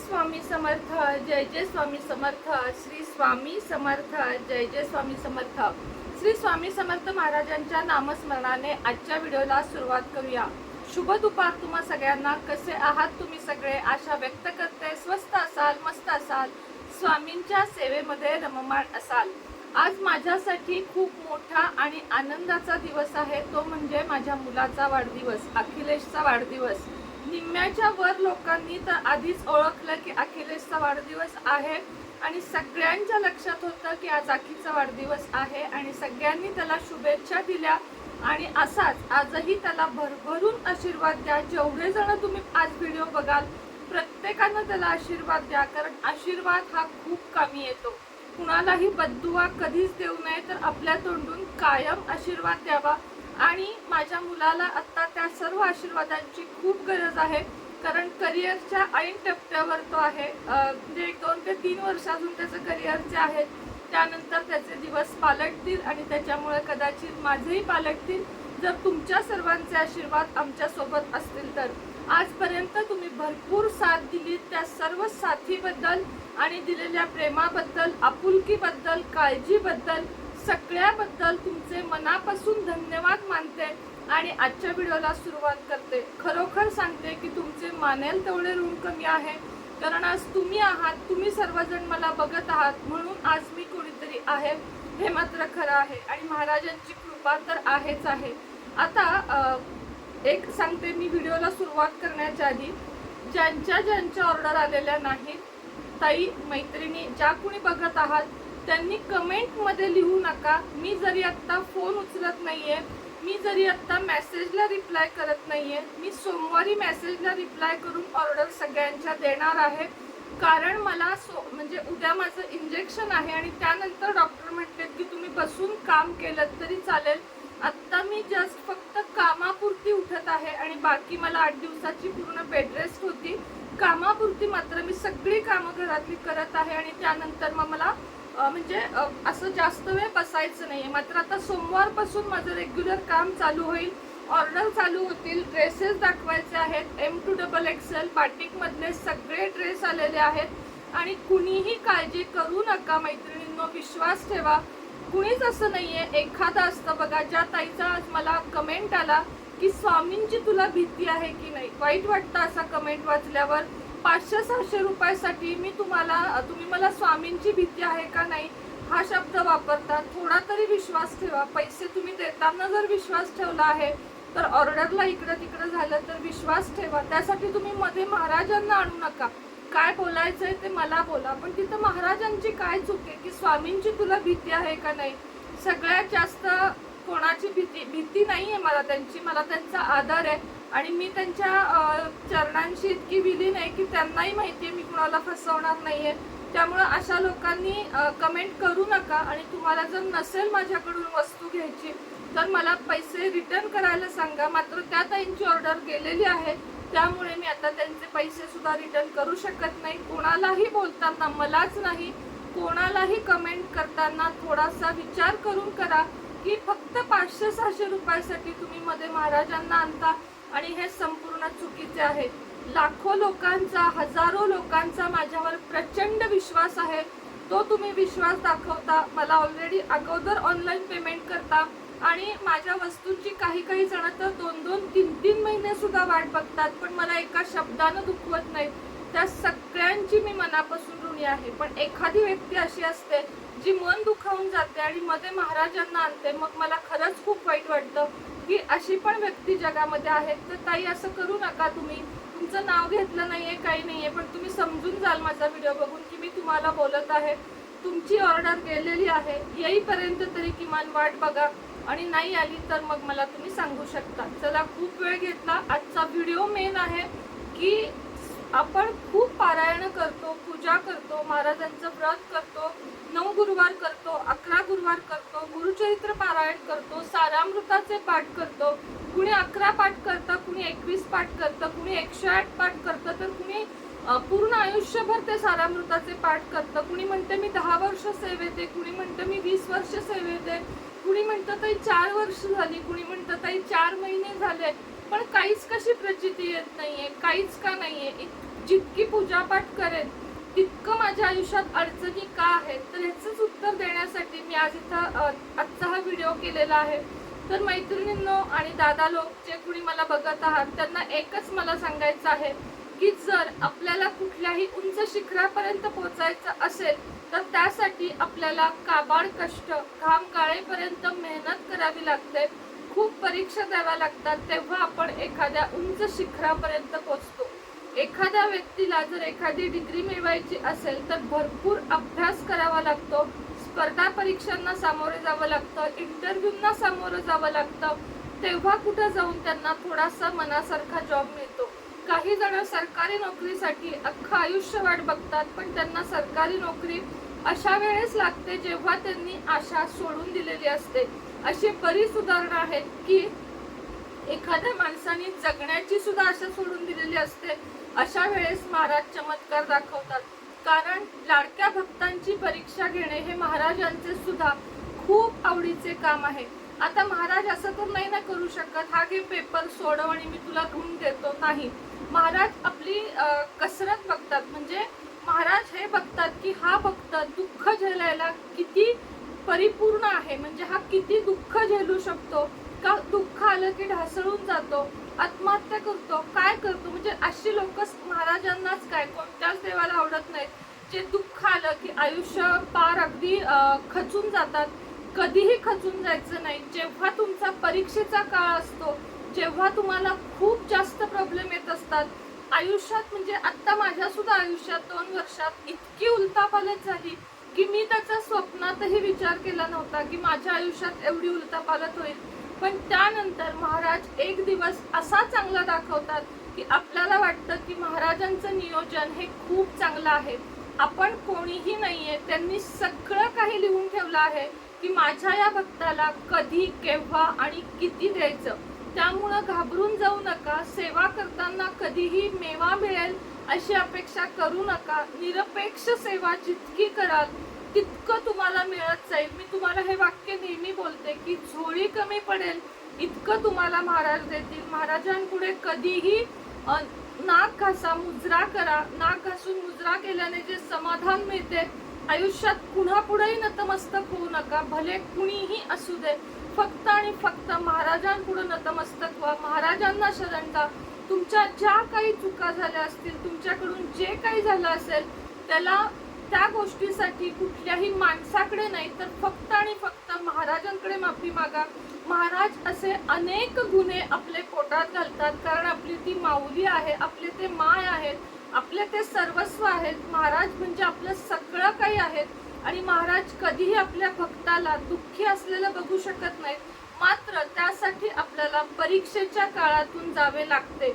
स्वामी समर्थ, जय जय स्वामी समर्थ, श्री स्वामी समर्थ, जय जय स्वामी समर्थ। श्री स्वामी समर्थ महाराजांच्या नामस्मरणाने आजच्या व्हिडिओला सुरुवात करूया। शुभ दुपार तुम्हा सगळ्यांना। कसे आहात तुम्ही सगळे? आशा व्यक्त करते स्वस्त असाल, मस्त असाल, स्वामींच्या सेवेमध्ये रममाण असाल। आज माझ्यासाठी खूप मोठा आणि आनंदाचा दिवस आहे, तो म्हणजे माझ्या मुलाचा वाढदिवस, अखिलेशचा वाढदिवस। निम्म्याच्या वर लोकांनी तर आधीच ओळखलं की अखिलेशचा वाढदिवस आहे आणि सगळ्यांच्या लक्षात होतं की आज अखिलेशचा वाढदिवस आहे आणि सगळ्यांनी त्याला शुभेच्छा दिल्या आणि असाच आजही त्याला भरभरून आशीर्वाद द्या। जेवढे जण तुम्ही आज व्हिडिओ बघाल प्रत्येकानं त्याला आशीर्वाद द्या, कारण आशीर्वाद हा खूप कामी येतो। कुणालाही बद्दुआ कधीच देऊ नये, तर आपल्या तोंडून कायम आशीर्वाद द्यावा। आणि माझ्या मुलाला आता त्या सर्व आशीर्वादांची खूप गरज आहे, कारण करिअरच्या ऐन टप्प्यावर तो आहे। म्हणजे 2 ते 3 वर्ष अजून त्याचं करिअरचे आहेत, त्यानंतर त्याचे दिवस पालटतील आणि त्याच्यामुळे कदाचित माझेही पालटतील, जर तुमच्या सर्वांचे आशीर्वाद आमच्यासोबत असतील तर। आजपर्यंत तुम्ही भरपूर साथ दिली, त्या सर्व साथीबद्दल आणि दिलेल्या प्रेमाबद्दल, आपुलकीबद्दल, काळजीबद्दल, सगळ्याबद्दल तुमचे मनापासून धन्यवाद मानते आणि आजच्या व्हिडिओला सुरुवात करते। खरोखर सांगते की तुमचे मानेल तेवढे ऋण कमी आहे, कारण आज तुम्ही आहात, तुम्ही सर्वजण मला बघत आहात, म्हणून आज मी कोणीतरी आहे हे मात्र खरं आहे आणि महाराजांची कृपा तर आहेच आहे। आता एक सांगते मी व्हिडिओला सुरुवात करण्याच्या आधी, ज्यांच्या ऑर्डर आलेल्या नाहीत, ताई मैत्रिणी ज्या कोणी बघत आहात त्यांनी कमेंटमध्ये लिहू नका। मी जरी आत्ता फोन उचलत नाहीये, मी जरी आत्ता मेसेजला रिप्लाय करत नाहीये, मी सोमवारी मेसेजला रिप्लाय करून ऑर्डर सगळ्यांच्या देणार आहे, कारण मला म्हणजे उद्या माझं इंजेक्शन आहे आणि त्यानंतर डॉक्टर म्हटलेत की तुम्ही बसून काम केलं तरी चालेल। आत्ता मी जस्ट फक्त कामापुरती उठत आहे आणि बाकी मला 8 दिवसाची पूर्ण बेड रेस्ट होती। कामापुरती मात्र मी सगळी कामं घरातली करत आहे आणि त्यानंतर मग मला म्हणजे असं जास्त वेळ बसायचं नाही। मात्र आता सोमवारपासून माझं रेग्युलर काम चालू होईल, ऑर्डर चालू होतील, ड्रेसेस दाखवायचे आहेत। M2XXL बाटिकमधले सगळे ड्रेस आलेले आहेत आणि कुणीही काळजी करू नका मैत्रिणींनो, विश्वास ठेवा। कुणीच असं नाहीये, एखादा असतं बघा। ज्या ताईचा आज मला कमेंट आला की स्वामींची तुला भीती आहे की नाही, वाईट वाटतं असा कमेंट वाचल्यावर। 500-600 रुपयासाठी तुम्ही मला स्वामींची भीती आहे का नाही हा शब्द वापरता, थोडा तरी विश्वास ठेवा। पैसे तुम्ही देताना जर विश्वास ठेवला आहे तर ऑर्डरला इकडं तिकडं झालं तर विश्वास ठेवा। त्यासाठी तुम्ही मध्ये महाराजांना आणू नका, काय बोलायचंय ते मला बोला, पण तिथं महाराजांची काय चूक आहे की स्वामींची तुला भीती आहे का नाही। सगळ्यात जास्त कोणाची भीती नाही आहे मला त्यांची, मला त्यांचा आदर आहे आणि मी त्यांच्या चरणांशी इतकी विलीन आहे की त्यांनाही माहिती आहे मी कुणाला फसवणार नाहीये। त्यामुळे अशा लोकांनी कमेंट करू नका आणि तुम्हाला जर नसेल माझ्याकडून वस्तू घ्यायची तर मला पैसे रिटर्न करायला सांगा। मात्र त्या ताईंची ऑर्डर गेलेली आहे, त्यामुळे मी आता त्यांचे पैसे सुद्धा रिटर्न करू शकत नाही। कोणालाही बोलताना, मलाच नाही कोणालाही कमेंट करताना थोडासा विचार करून करा की फक्त 500-600 रुपयासाठी तुम्ही मध्ये महाराजांना आणता आणि हे संपूर्ण चुकीचे आहे। लाखो लोकांचा, हजारो लोकांचा माझ्यावर प्रचंड विश्वास आहे, तो तुम्ही विश्वास दाखवता, मला ऑलरेडी अगोदर ऑनलाईन पेमेंट करता आणि माझ्या वस्तूंची काही जण तर 2-2, 3-3 महिने सुद्धा वाट बघतात, पण मला एका शब्दानं दुखवत नाहीत। त्या सगळ्यांची मी मनापासून ऋणी आहे। पण एखादी व्यक्ती अशी असते जी मन दुखावून जाते आणि मध्ये महाराजांना आणते, मग मला खरंच खूप वाईट वाटतं की अशी पण व्यक्ती जगामध्ये आहेत। तर ताई असं करू नका, तुम्ही तुमचं नाव घेतलं नाहीये, काही नाहीये, पण तुम्ही समजून जाल माझा व्हिडिओ बघून की मी तुम्हाला बोलत आहे। तुमची ऑर्डर गेलेली आहे, येईपर्यंत तरी किमान वाट बघा आणि नाही आली तर मग मला तुम्ही सांगू शकता। चला, खूप वेळ घेतला। आजचा व्हिडिओ मेन आहे की आपण खूप पारायण करतो, पूजा करतो, महाराजांचं व्रत करतो, 9 गुरुवार करतो, 11 गुरुवार करतो, गुरुचरित्र पारायण करतो, सारामृताचे पाठ करतो। कुणी 11 पाठ करतं, कुणी 21 पाठ करतं, कुणी 108 पाठ करतं, तर कुणी पूर्ण आयुष्यभर ते सारामृताचे पाठ करतं। कुणी म्हणते मी 10 वर्ष सेवेत आहे, कुणी म्हणतं मी 20 वर्ष सेवेत आहे, कुणी म्हणतं ताई 4 वर्ष झाली, कुणी म्हणतं ताई 4 महिने झाले, पण काहीच कशी प्रचिती येत नाहीये, काहीच का नाहीये। जितकी पूजापाठ करेन तितकं माझ्या आयुष्यात अडचणी का आहेत, तर ह्याचंच उत्तर देण्यासाठी मी आज इथं आजचा हा व्हिडिओ केलेला आहे. तर मैत्रिणींनो आणि दादा लोक जे कुणी मला बघत आहात, त्यांना एकच मला सांगायचं आहे की जर आपल्याला कुठल्याही उंच शिखरापर्यंत पोहोचायचं असेल तर त्यासाठी आपल्याला काबाड कष्ट, घाम गाळेपर्यंत मेहनत करावी लागते, खूप परीक्षा द्याव्या लागतात, तेव्हा आपण एखाद्या उंच शिखरापर्यंत पोहोचतो. एखाद्या व्यक्तीला जर एखादी डिग्री मिळवायची असेल तर भरपूर अभ्यास करावा लागतो, स्पर्धा परीक्षांना सामोरे जावं लागतं, इंटरव्ह्यूंना सामोरं जावं लागतं, तेव्हा कुठं जाऊन त्यांना थोडासा मनासारखा जॉब मिळतो. काही जण सरकारी नोकरीसाठी अख्खं आयुष्य वाट बघतात, पण त्यांना सरकारी नोकरी अशा वेळेस लागते जेव्हा त्यांनी आशा सोडून दिलेली असते. अशी बरीच उदाहरणं आहेत की एखाद्या माणसाने जगण्याची सुद्धा आशा सोडून दिलेली असते. अशा वेळेस महाराज चमत्कार दाखवतात, कारण लाडक्या भक्तांची परीक्षा घेणे हे महाराजांचे सुद्धा खूप आवडीचे काम आहे. आता महाराज असं तर नाही ना करू शकत, हा घे पेपर सोडव आणि मी तुला गुण देतो, नाही. महाराज आपली कसरत बघतात, म्हणजे महाराज हे बघतात की हा भक्त दुःख झेलायला किती परिपूर्ण आहे, म्हणजे हा किती दुःख झेलू शकतो, का दुःख आलं की ढासळून जातो, आत्महत्या करतो, काय करतो. म्हणजे अशी लोक महाराजांनाच काय कोणत्याच देवाला आवडत नाहीत, जे दुःख आलं की आयुष्य पार अगदी खचून जातात. कधीही खचून जायचं नाही. जेव्हा तुमचा परीक्षेचा काळ असतो, जेव्हा तुम्हाला खूप जास्त प्रॉब्लेम येत असतात आयुष्यात, म्हणजे आता माझ्या सुद्धा आयुष्यात 2 वर्षात इतकी उलथापालथ झाली की मी त्याचा स्वप्नातही विचार केला नव्हता की माझ्या आयुष्यात एवढी उलथापालथ होईल. पण त्यानंतर महाराज एक दिवस असा चांगला दाखवतात की आपल्याला वाटतं की महाराजांचं नियोजन हे खूप चांगलं आहे, आपण कोणीही नाहीये, त्यांनी सगळं काही लिहून ठेवलं आहे की माझ्या या भक्ताला कधी, केव्हा आणि किती द्यायचं. त्यामुळं घाबरून जाऊ नका, सेवा करताना कधीही मेवा मिळेल अशी अपेक्षा करू नका. निरपेक्ष सेवा जितकी कराल तितकं तुम्हाला मिळत जाईल. मी तुम्हाला हे वाक्य नेहमी बोलते की झोळी कमी पडेल इतकं तुम्हाला महाराज देतील. महाराजांपुढे कधीही नाक घासा, मुजरा करा. नाक घासून मुजरा केल्याने जे समाधान मिळते, आयुष्यात पुन्हा पुढेही नतमस्तक होऊ नका, भले कुणीही असू दे, फक्त आणि फक्त महाराजांपुढे नतमस्तक व्हा, महाराजांना शरण जा. तुमच्या ज्या काही चुका झाल्या असतील, तुमच्याकडून जे काही झालं असेल, त्या गोष्टीसाठी कुठल्याही माणसाकडे नाही तर फक्त आणि फक्त महाराजांकडे माफी मागा. महाराज असे अनेक गुन्हे आपले पोटात घालतात, कारण आपली ती माऊली आहे, आपले ते माय आहेत, आपले ते सर्वस्व आहेत. महाराज म्हणजे आपलं सगळं काही आहेत आणि महाराज कधीही आपल्या भक्ताला दुःखी असलेलं बघू शकत नाहीत. मात्र त्यासाठी आपल्याला परीक्षेच्या काळातून जावे लागते.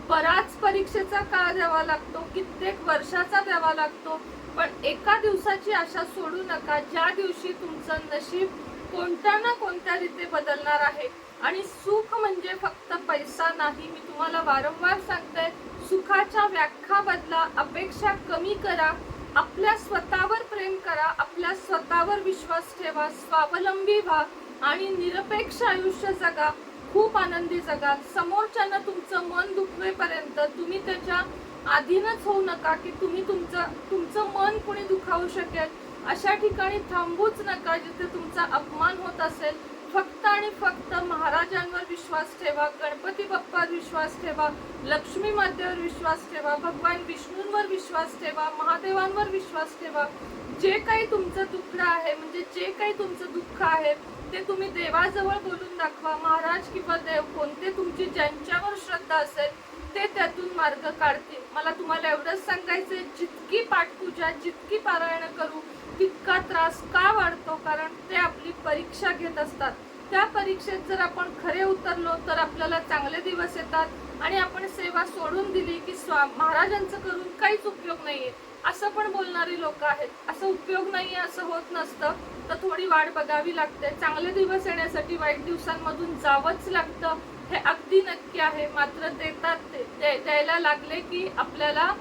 बराच परीक्षेचा काळ द्यावा लागतो, कित्येक वर्षाचा द्यावा लागतो, पण एका दिवसाची आशा सोडू नका, ज्या दिवशी तुमचं नशीब कोणत्या ना कोणत्या रीते बदलणार आहे. आणि सुख म्हणजे फक्त पैसा नाही, मी तुम्हाला वारंवार सांगते, सुखाच्या व्याख्या बदला, अपेक्षा कमी करा, आपल्या स्वतःवर प्रेम करा, आपल्या स्वतःवर विश्वास ठेवा, स्वावलंबी व्हा आणि निरपेक्ष आयुष्य जगा, खूप आनंदी जगा. समोरच्यानं तुमचं मन दुखवेपर्यंत तुम्ही त्याच्या अधीनच होऊ नका की तुम्ही तुमचं मन कुणी दुखावू शकेल. अशा ठिकाणी थांबूच नका जिथे तुमचा अपमान होत असेल. फक्त आणि फक्त महाराजांवर विश्वास ठेवा, गणपती बाप्पावर विश्वास ठेवा, लक्ष्मी मातेवर विश्वास ठेवा, भगवान विष्णूंवर विश्वास ठेवा, महादेवांवर विश्वास ठेवा. जे काही तुमचं दुःख आहे, म्हणजे जे काही तुमचं दुःख आहे, ते तुम्ही देवाजवळ बोलून दाखवा. महाराज किंवा देव कोणते तुमची ज्यांच्यावर श्रद्धा असेल ते त्यातून मार्ग काढतील. मला तुम्हाला एवढंच सांगायचंय, जितकी पाठपूजा, जितकी पारायण करू तितका त्रास का वाढतो, कारण ते आपली परीक्षा घेत असतात. त्या परीक्षेत जर आपण खरे उतरलो तर आपल्याला चांगले दिवस येतात आणि आपण सेवा सोडून दिली की महाराजांचं करून काहीच उपयोग नाहीये असं पण बोलणारी लोक आहेत. असं उपयोग नाहीये असं होत नसतं, तर थोडी वाट बघावी लागते. चांगले दिवस येण्यासाठी वाईट दिवसांमधून जावंच लागतं, हे अगदी नक्की आहे. मात्र देतात ते द्यायला लागले की आपल्याला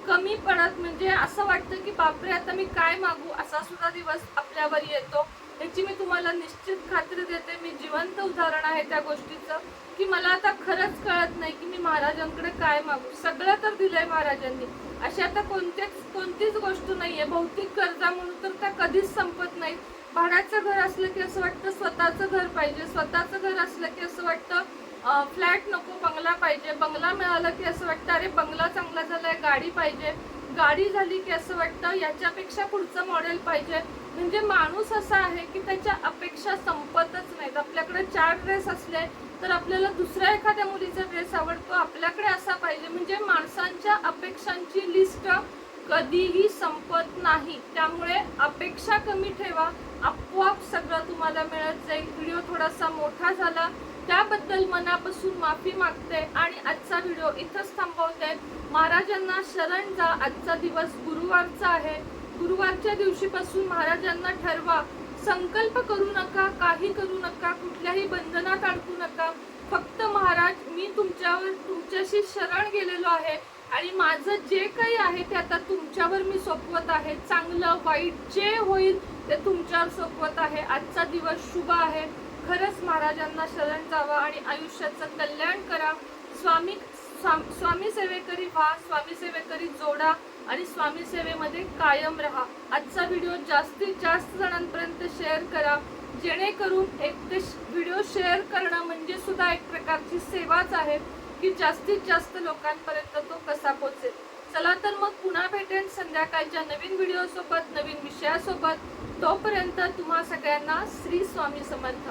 कमी पडत, म्हणजे असं वाटतं की बापरे आता मी काय मागू, असा सुद्धा दिवस आपल्यावर येतो. याची मी तुम्हाला निश्चित खात्री देते. मी जिवंत उदाहरण आहे त्या गोष्टीचं, की मला आता खरंच कळत नाही की मी महाराजांकडे काय मागू. सगळं तर दिलंय महाराजांनी, अशी आता कोणतीच गोष्ट नाहीये. भौतिक गरजा म्हणून तर त्या कधीच संपत नाही. भाड्याचं घर असलं की असं वाटतं स्वतःचं घर पाहिजे, स्वतःचं घर असलं की असं वाटतं फ्लॅट नको, बंगला पाहिजे, बंगला मिळाला की असं वाटतं अरे बंगला चांगला झालाय, गाडी पाहिजे, गाडी झाली की असं वाटतं याच्यापेक्षा पुढचं मॉडेल पाहिजे. म्हणजे माणूस असा आहे की त्याच्या अपेक्षा संपतच नाहीत. आपल्याकडे 4 ड्रेस असले तर आपल्याला दुसऱ्या एखाद्या मुलीचा ड्रेस आवडतो, आपल्याकडे असा पाहिजे. म्हणजे माणसांच्या अपेक्षांची लिस्ट कधीही संपत नाही. त्यामुळे अपेक्षा कमी ठेवा, आपोआप सगळं तुम्हाला मिळत जाईल. व्हिडिओ थोडासा मोठा झाला त्याबद्दल मनापासून माफी मागते आणि आजचा व्हिडिओ इथंच थांबवते. महाराजांना शरण जा. आजचा दिवस गुरुवारचा आहे. गुरुवारच्या दिवशीपासून महाराजांना ठरवा. संकल्प करू नका, काही करू नका, कुठल्याही बंधनात अडकू नका. फक्त महाराज मी तुमच्याशी शरण गेलेलो आहे आणि माझं जे काही आहे ते आता तुमच्यावर मी सोपवत आहे. चांगलं वाईट जे होईल ते तुमच्यावर सोपवत आहे. आजचा दिवस शुभ आहे. खरंच महाराजांना शरण जावा आणि आयुष्याचं कल्याण करा. स्वामी सेवेकरी व्हा, स्वामी सेवेकरी जोडा आणि स्वामी सेवेमध्ये कायम राहा. आजचा व्हिडिओ जास्तीत जास्त जणांपर्यंत शेअर करा, जेणेकरून एक ते व्हिडिओ शेअर करणं म्हणजे सुद्धा एक प्रकारची सेवाच आहे की जास्तीत जास्त लोकांपर्यंत तो कसा पोहोचेल. चला तर मग पुन्हा भेटेन संध्याकाळच्या नवीन व्हिडिओ सोबत, नवीन विषयासोबत. तोपर्यंत तुम्हा सगळ्यांना श्री स्वामी समर्थ.